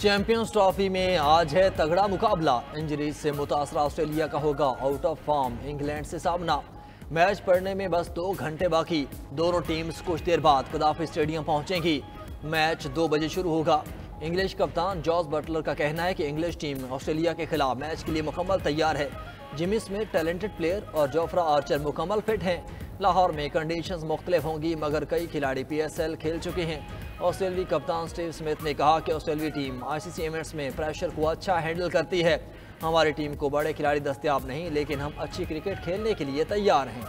Champions trophy में आज है तगड़ा मुकाबला। इंजरीज से मुतासरा ऑस्ट्रेलिया का होगा आउट ऑफ फॉर्म इंग्लैंड से सामना। मैच पड़ने में बस 2 घंटे बाकी। दोनों टीम्स कुछ देर बाद कदाफी स्टेडियम पहुंचेंगी। मैच 2 बजे शुरू होगा। इंग्लिश कप्तान जॉस बटलर का कहना है कि इंग्लिश टीम ऑस्ट्रेलिया के खिलाफ मैच के लिए मुकम्मल तैयार है। जिमी स्मिथ टैलेंटेड प्लेयर और जोफ्रा आर्चर मुकम्मल फिट हैं। लाहौर में कंडीशंस मुख्तलिफ होंगी मगर कई खिलाड़ी PSL खेल चुके हैं। ऑस्ट्रेलियाई कप्तान स्टीव स्मिथ ने कहा कि ऑस्ट्रेलियाई टीम ICC इवेंट्स में प्रेशर को अच्छा हैंडल करती है। हमारी टीम को बड़े खिलाड़ी दस्तयाब नहीं, लेकिन हम अच्छी क्रिकेट खेलने के लिए तैयार हैं।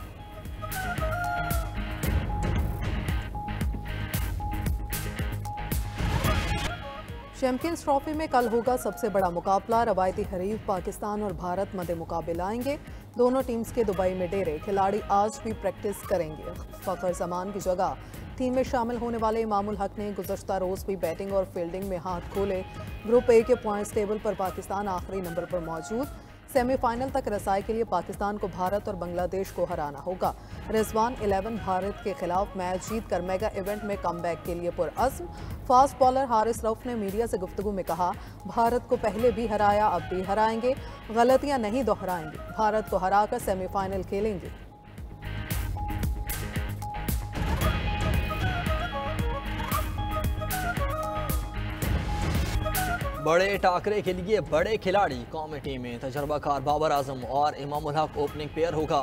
चैंपियंस ट्रॉफी में कल होगा सबसे बड़ा मुकाबला। रवायती हरीफ पाकिस्तान और भारत मध्य मुकाबले लाएंगे। दोनों टीम्स के दुबई में डेरे। खिलाड़ी आज भी प्रैक्टिस करेंगे। फखर जमान की जगह टीम में शामिल होने वाले इमामुल हक ने गुज़श्ता रोज़ भी बैटिंग और फील्डिंग में हाथ खोले। ग्रुप ए के पॉइंट्स टेबल पर पाकिस्तान आखिरी नंबर पर मौजूद। सेमीफाइनल तक रसाई के लिए पाकिस्तान को भारत और बांग्लादेश को हराना होगा। रिजवान 11 भारत के खिलाफ मैच जीतकर मेगा इवेंट में कमबैक के लिए पुरअज़्म। फास्ट बॉलर हारिस रऊफ ने मीडिया से गुफ्तगू में कहा, भारत को पहले भी हराया, अब भी हराएंगे, गलतियां नहीं दोहराएंगे, भारत को हराकर सेमीफाइनल खेलेंगे। बड़े टाकरे के लिए बड़े खिलाड़ी। कौमी टीम में तजर्बाकार बाबर आजम और इमामुल हक ओपनिंग पेयर होगा।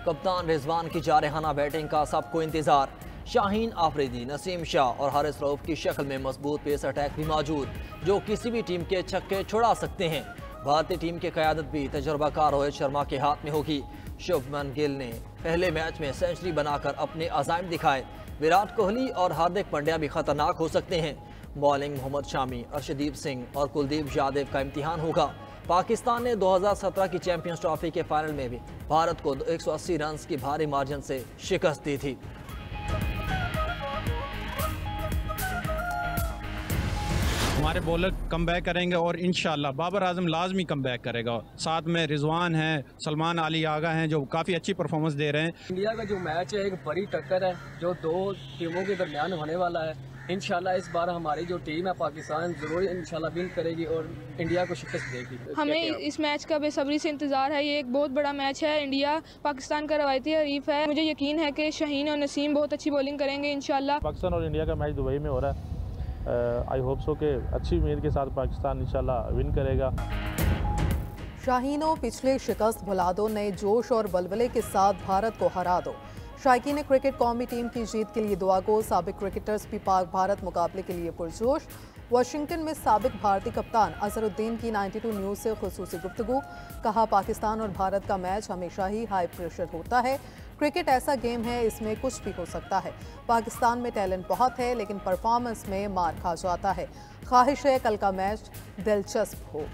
कप्तान रिजवान की जारहाना बैटिंग का सबको इंतजार। शाहीन आफरीदी, नसीम शाह और हारिस रऊफ की शक्ल में मजबूत पेस अटैक भी मौजूद, जो किसी भी टीम के छक्के छुड़ा सकते हैं। भारतीय टीम की क़यादत भी तजर्बाकार रोहित शर्मा के हाथ में होगी। शुभमन गिल ने पहले मैच में सेंचुरी बनाकर अपने अज़ाइम दिखाए। विराट कोहली और हार्दिक पांड्या भी खतरनाक हो सकते हैं। बॉलिंग मोहम्मद शामी, अर्शदीप सिंह और कुलदीप यादव का इम्तिहान होगा। पाकिस्तान ने 2017 की चैंपियंस ट्रॉफी के फाइनल में भी भारत को 180 रन की भारी मार्जिन से शिकस्त दी थी। हमारे बॉलर कम बैक करेंगे और इंशाल्लाह बाबर आजम लाजमी कम बैक करेगा। साथ में रिजवान हैं, सलमान अली आगा हैं जो काफ़ी अच्छी परफॉर्मेंस दे रहे हैं। इंडिया का जो मैच है एक बड़ी टक्कर है जो 2 टीमों के दरमियान होने वाला है। इंशाल्लाह इस बार हमारी जो टीम है पाकिस्तान जरूर इंशाल्लाह विन करेगी और इंडिया को शिकस्त देगी। हमें इस मैच का बेसब्री से इंतजार है। ये एक बहुत बड़ा मैच है। इंडिया पाकिस्तान का रवायती हरीफ है। मुझे यकीन है कि शाहीन और नसीम बहुत अच्छी बॉलिंग करेंगे इंशाल्लाह। पाकिस्तान और इंडिया का मैच दुबई में हो रहा है। आई होप सो कि अच्छी उम्मीद के साथ पाकिस्तान इंशाल्लाह विन करेगा। शाहीनों, पिछले शिकस्त भुला दो, नए जोश और बलबले के साथ भारत को हरा दो। शायकीन क्रिकेट कौमी टीम की जीत के लिए दुआ गो। साबिक क्रिकेटर्स भी पाक भारत मुकाबले के लिए पुरजोश। वाशिंगटन में साबिक भारतीय कप्तान अजहरुद्दीन की 92 न्यूज़ से खुसूसी गुफ्तगू। कहा, पाकिस्तान और भारत का मैच हमेशा ही हाई प्रेशर होता है। क्रिकेट ऐसा गेम है, इसमें कुछ भी हो सकता है। पाकिस्तान में टैलेंट बहुत है लेकिन परफॉर्मेंस में मार खा जाता है। ख्वाहिश है कल का मैच दिलचस्प हो।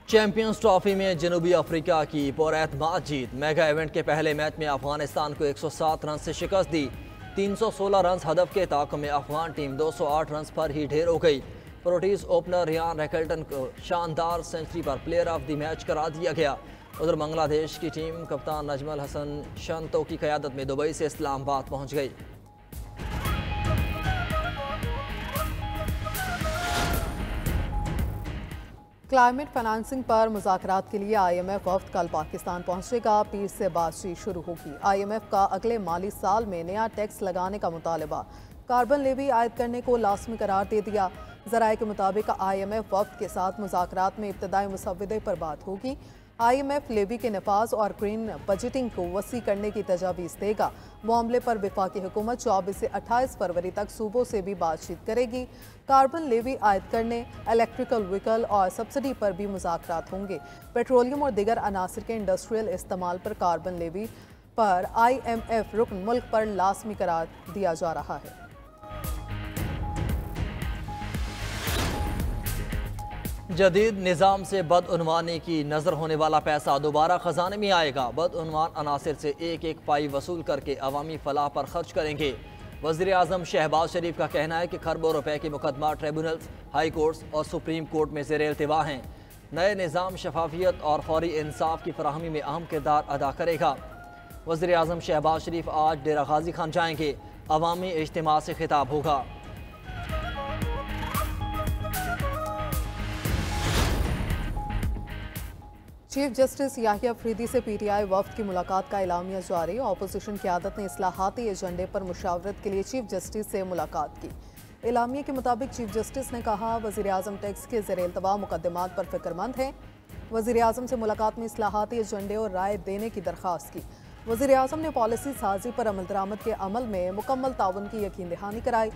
चैंपियंस ट्रॉफी में जनूबी अफ्रीका की पुरएतमाद जीत। मेगा इवेंट के पहले मैच में अफगानिस्तान को 107 रन से शिकस्त दी। 316 रन हदफ के ताक़ में अफगान टीम 208 रन पर ही ढेर हो गई। प्रोटीज ओपनर रियान रैकल्टन को शानदार सेंचुरी पर प्लेयर ऑफ द मैच करार दिया गया। उधर बांग्लादेश की टीम कप्तान नजमुल हसन शंतो की क़यादत में दुबई से इस्लामाबाद पहुँच गई। क्लाइमेट फाइनेंसिंग पर मुज़ाकरात के लिए IMF वफ़द कल पाकिस्तान पहुंचेगा। पीर से बातचीत शुरू होगी। IMF का अगले माली साल में नया टैक्स लगाने का मुतालबा। कार्बन लेवी आयद करने को लाज़मी करार दे दिया। ज़राए के मुताबिक IMF वफ़द के साथ मुज़ाकरात में इब्तदाई मुसव्वदे पर बात होगी। IMF लेवी के नफाज और ग्रीन बजटिंग को वसी करने की तजावीज़ देगा। मामले पर वफाकी हुकूमत 24 से 28 फरवरी तक सूबों से भी बातचीत करेगी। कार्बन लेवी आयद करने, इलेक्ट्रिकल व्हीकल और सब्सिडी पर भी मुज़ाकरात होंगे। पेट्रोलियम और दीगर अनासर के इंडस्ट्रियल इस्तेमाल पर कार्बन लेवी पर IMF रुकन मुल्क पर लाज़मी करार दिया जा रहा है। जदीद निज़ाम से बदउनवानी की नज़र होने वाला पैसा दोबारा खजाने में आएगा। बदउनवान अनासर से एक पाई वसूल करके अवामी फलाह पर खर्च करेंगे। वज़ीर आज़म शहबाज शरीफ का कहना है कि खरबों रुपए के मुकदमा ट्रिब्यूनल्स, हाई कोर्ट्स और सुप्रीम कोर्ट में ज़ेर इल्तिवा हैं। नए निज़ाम शफाफियत और फौरी इंसाफ की फराहमी में अहम किरदार अदा करेगा। वज़ीर आज़म शहबाज शरीफ आज डेरा गाजी खान जाएंगे। अवामी इज्तिमा से खिताब होगा। चीफ जस्टिस याहिया अफरीदी से पीटीआई वफ्द की मुलाकात का एलामिया जारी। ऑपोजिशन क़यादत ने इस्लाहाती एजेंडे पर मुशावरत के लिए चीफ जस्टिस से मुलाकात की। एलामिया के मुताबिक चीफ जस्टिस ने कहा, वज़ीर आज़म टैक्स के ज़ेर-ए-इल्तवा मुकदमात पर फिक्रमंद हैं। वज़ीर आज़म से मुलाकात में इस्लाहाती एजेंडे और राय देने की दरख्वास्त की। वज़ीर आज़म ने पॉलिसी साजी पर अमल दरामद के अमल में मुकम्मल ताउन की यकीन दहानी कराई।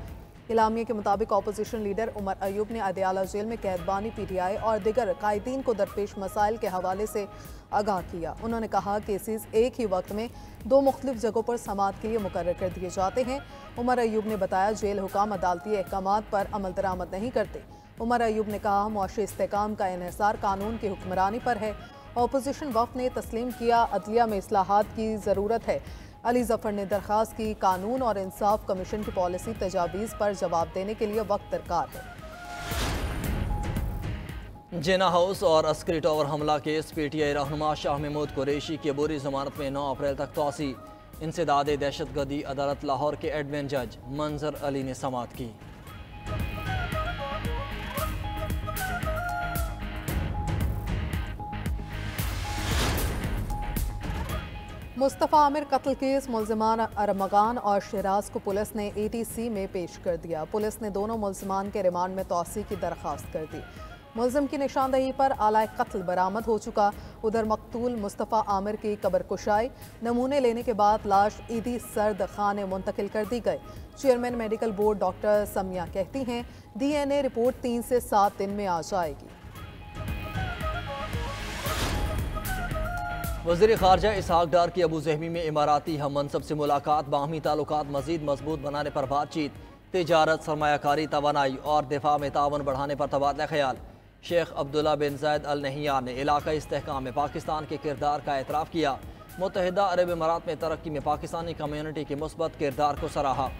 इलामिया के मुताबिक ऑपोजिशन लीडर उमर अयूब ने अदयाला जेल में कैदबानी पीटीआई और दिगर कायदीन को दरपेश मसाइल के हवाले से आगाह किया। उन्होंने कहा केसेस एक ही वक्त में दो मुख्तलिफ जगहों पर समाअत के लिए मुकर्रर कर दिए जाते हैं। उमर अयूब ने बताया जेल हुकाम अदालती अहकामात पर अमल दरामद नहीं करते। उमर अयूब ने कहा मुआशी इस्तेकाम का इन्हिसार कानून की हुक्मरानी पर है। ऑपोजिशन वफ्द ने तस्लीम किया अदलिया में इस्लाहात की ज़रूरत है। अली जफर ने दरख्वास्त की कानून और इंसाफ कमीशन की पॉलिसी तजावीज़ पर जवाब देने के लिए वक्त दरकार है। जिना हाउस और अस्करी टावर हमला केस पीटीआई रहनुमा शाह महमूद कुरैशी की अबूरी जमानत में 9 अप्रैल तक तोसी। इंसदाद दहशतगर्दी अदालत लाहौर के एडमिन जज मंजर अली ने समाअत की। मुस्तफ़ा आमिर कत्ल केस मुल्ज़िमान अरमगान और शहराज को पुलिस ने ATC में पेश कर दिया। पुलिस ने दोनों मुल्ज़िमान के रिमांड में तौसी की दरख्वास्त कर दी। मुल्ज़िम की निशानदही पर आला कत्ल बरामद हो चुका। उधर मकतूल मुस्तफ़ा आमिर की कब्र कुशाई नमूने लेने के बाद लाश ईदी सर्द खाने मुंतकिल कर दी गई। Chairman medical board doctor Samiya कहती हैं DNA रिपोर्ट 3 से 7 दिन में आ जाएगी। वज़ीर ख़ारजा इसहाक डार की अबू ज़हबी में इमाराती हम मनसब से मुलाकात। बाहमी ताल्लुकात मज़ीद मजबूत बनाने पर बातचीत। तिजारत, सरमायाकारी, तवानाई और दिफा में तावन बढ़ाने पर तबादला ख्याल। शेख अब्दुल्ला बिन ज़ैद अल नहियान ने इलाक़ाई इस्तेहकाम में पाकिस्तान के किरदार का एतराफ़ किया। मुत्तहिदा अरब इमारात में तरक्की में पाकिस्तानी कम्यूनिटी के मुस्बत किरदार को सराहा।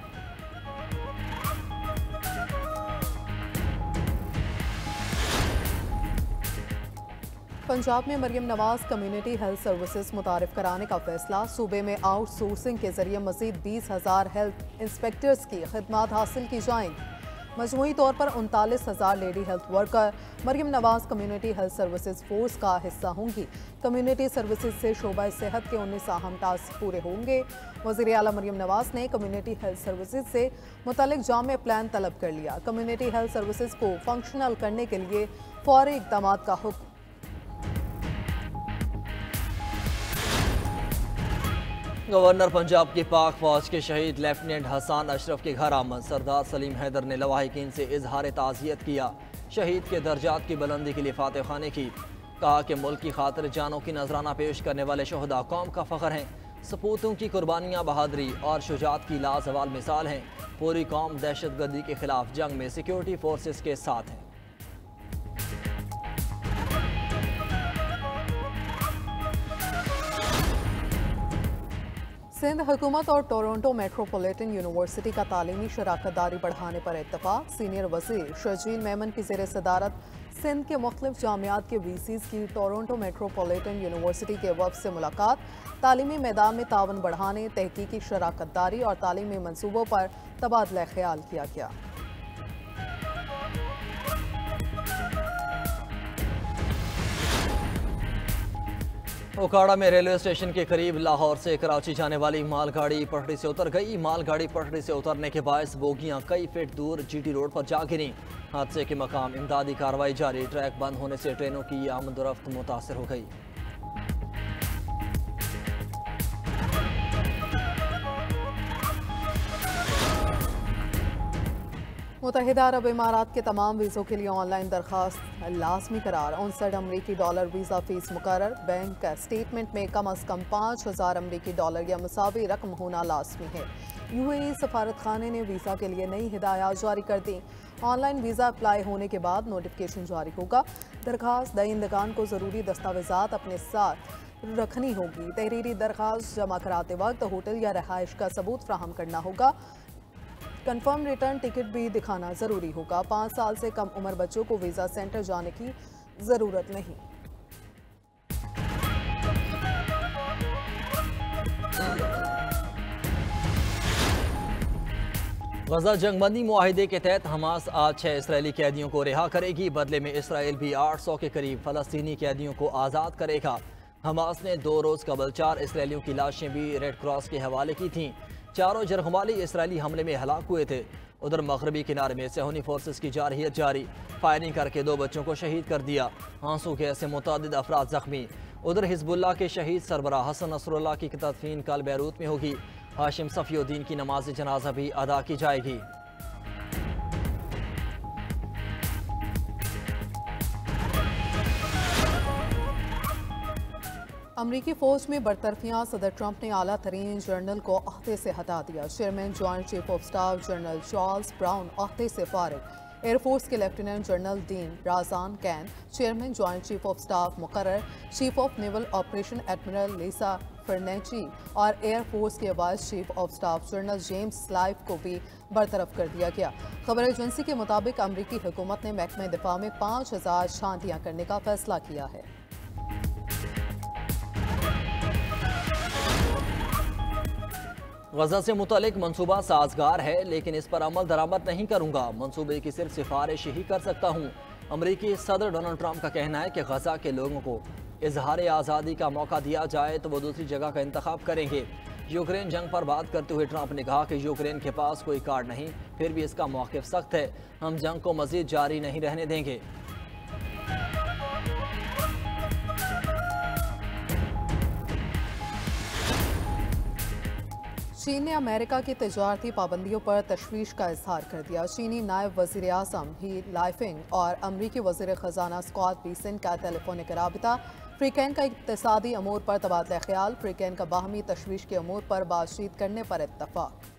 पंजाब में Maryam Nawaz community health services मुतारिफ कराने का फैसला। सूबे में आउटसोर्सिंग के जरिए मजीद 20,000 हेल्थ इंस्पेक्टर्स की खिदमात हासिल की जाएंगी। मजमूई तौर पर 39,000 lady health worker Maryam Nawaz community health services force का हिस्सा होंगी। कम्युनिटी सर्विसेज से शोबा सेहत के 19 अहम टास्क पूरे होंगे। वज़ीर आला मरियम नवाज ने कम्युनिटी हेल्थ सर्विसेज से मुतल्लिक जामे प्लान तलब कर लिया। कम्युनिटी हेल्थ सर्विसेज को फंक्शनल करने के लिए फौरी इक़दाम का हुक्म। गवर्नर पंजाब की पाक फौज के शहीद लेफ्टिनेंट हसन अशरफ के घर आमद। सरदार सलीम हैदर ने लवाहिकीन से इजहार ताज़ियत किया। शहीद के दर्जात की बुलंदी के लिए फातह खाने की। कहा कि मुल्क की खातिर जानों की नजराना पेश करने वाले शहदा कौम का फ़ख्र हैं। सपूतों की कुर्बानियाँ बहादुरी और शुजात की लाजवाल मिसाल हैं। पूरी कौम दहशतगर्दी के खिलाफ जंग में सिक्योरिटी फोर्सेस के साथ है। सिंध हुकूमत और टोरंटो मेट्रोपॉलिटन यूनिवर्सिटी का तालीमी शराकत दारी बढ़ाने पर इत्तफाक। सीनियर वज़ीर शर्जील मेमन की ज़ेर सदारत सिंध के मुख्तलिफ जामियात के VCs की टोरंटो मेट्रोपॉलिटन यूनिवर्सिटी के वफ़द से मुलाकात। तालीमी मैदान में तावन बढ़ाने, तहकीकी शराकत दारी और तालीमी मनसूबों पर तबादला ख्याल किया गया। ओकाड़ा में रेलवे स्टेशन के करीब लाहौर से कराची जाने वाली मालगाड़ी पटरी से उतर गई। मालगाड़ी पटरी से उतरने के बायस बोगियां कई फीट दूर GT रोड पर जा गिरी। हादसे के मकाम इमदादी कार्रवाई जारी। ट्रैक बंद होने से ट्रेनों की आमदोरफ्त मुतासर हो गई। मुत्तहिदा अरब इमारात के तमाम वीज़ों के लिए ऑनलाइन दरख्वास्त लाजमी करार। $59 अमरीकी वीज़ा फ़ीस मुकर्रर। बैंक स्टेटमेंट में कम अज़ कम $5,000 अमरीकी या मुसावी रकम होना लाजमी है। UAE सफारत खाने ने वीज़ा के लिए नई हिदायत जारी कर दी। ऑनलाइन वीज़ा अप्लाई होने के बाद नोटिफिकेशन जारी होगा। दरख्वास्त दहिंदगान को ज़रूरी दस्तावेज़ात अपने साथ रखनी होगी। तहरीरी दरख्वास्त जमा कराते वक्त होटल या रहाइश का सबूत फ्राहम करना होगा। कंफर्म रिटर्न टिकट भी दिखाना ज़रूरी होगा। 5 साल से कम उम्र बच्चों को वीज़ा सेंटर जाने की जरूरत नहीं। गजा जंगबंदी मुआहिदे के तहत हमास आज 6 इसराइली कैदियों को रिहा करेगी। बदले में इसराइल भी 800 के करीब फलस्तीनी कैदियों को आज़ाद करेगा। हमास ने 2 रोज़ कबल 4 इसराइलियों की लाशें भी रेड क्रॉस के हवाले की थीं। चारों जरगमाली इसराइली हमले में हलाक हुए थे। उधर मगरबी किनारे में सेहूनी फोर्सेस की जारहियत जारी, फायरिंग करके 2 बच्चों को शहीद कर दिया। आंसू गैस से मुतअद्दिद अफराद जख्मी। उधर हिजबुल्लाह के शहीद सरबराह हसन नसरुल्लाह की तदफीन कल बैरूत में होगी। हाशिम सफीउद्दीन की नमाज जनाजा भी अदा की जाएगी। अमरीकी फौज में बरतरफियां, सदर ट्रंप ने आला तरीन जनरल को अहदे से हटा दिया। Chairman joint chief of staff general Charles Brown अहदे से फारिग। एयरफोर्स के lieutenant general Dean Razin Caine chairman joint chief of staff मुकर्रर। Chief of naval operation admiral Lisa Franchetti और एयरफोर्स के vice chief of staff general James Slife को भी बरतरफ कर दिया गया। खबर एजेंसी के मुताबिक अमरीकी हुकूमत ने महकमे दिफा में 5000 शांतियाँ करने का फैसला किया है। गजा से मुतल्लिक मनसूबा साजगार है, लेकिन इस पर अमल दरामद नहीं करूंगा। मनसूबे की सिर्फ सिफारिश ही कर सकता हूँ। अमरीकी सदर डोनाल्ड ट्रंप का कहना है कि गजा के लोगों को इजहार आज़ादी का मौका दिया जाए तो वो दूसरी जगह का इंतखाब करेंगे। यूक्रेन जंग पर बात करते हुए ट्रंप ने कहा कि यूक्रेन के पास कोई कार्ड नहीं, फिर भी इसका मौक़िफ़ सख्त है। हम जंग को मज़ीद जारी नहीं रहने देंगे। चीन ने अमेरिका की तजारती पाबंदियों पर तशवीश का इजहार कर दिया। चीनी नायब वज़ीर आज़म ही लाइफिंग और अमरीकी वज़ीर ख़जाना स्कॉट बेसेंट का टेलीफोनिक राबिता। फ्रीकैन का इक़्तिसादी अमूर पर तबादला ख्याल। फ्रीकैन का बाहमी तशवीश के अमूर पर बातचीत करने पर इत्तफ़ाक़।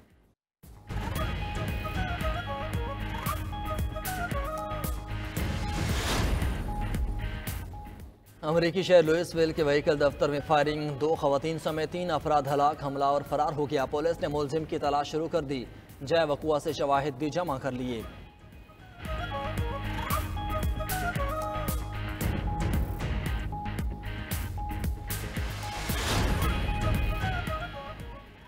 अमरीकी शहर लुइसविल के व्हीकल दफ्तर में फायरिंग, 2 ख़वातीन समेत 3 अफराद हलाक। हमलावर फरार हो गया। पुलिस ने मुलजिम की तलाश शुरू कर दी। जय वकुआ से शवाहिद भी जमा कर लिए।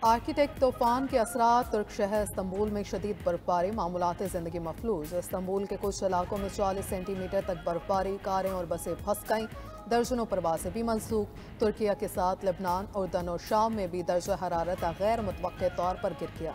आर्किटेक्ट तूफान के असरात। तुर्क शहर इस्तंबुल में शदीद बर्फबारी, मामूलात ज़िंदगी मफलूज। इस्तंबुल के कुछ इलाकों में 40 सेंटीमीटर तक बर्फबारी, कारें और बसें फंस गईं। दर्जनों परवाज़ें भी मनसूख। तुर्किया के साथ लेबनान, उर्दन और शाम में भी दर्जा हरारत गैर मुतवक्के तौर पर गिर गया।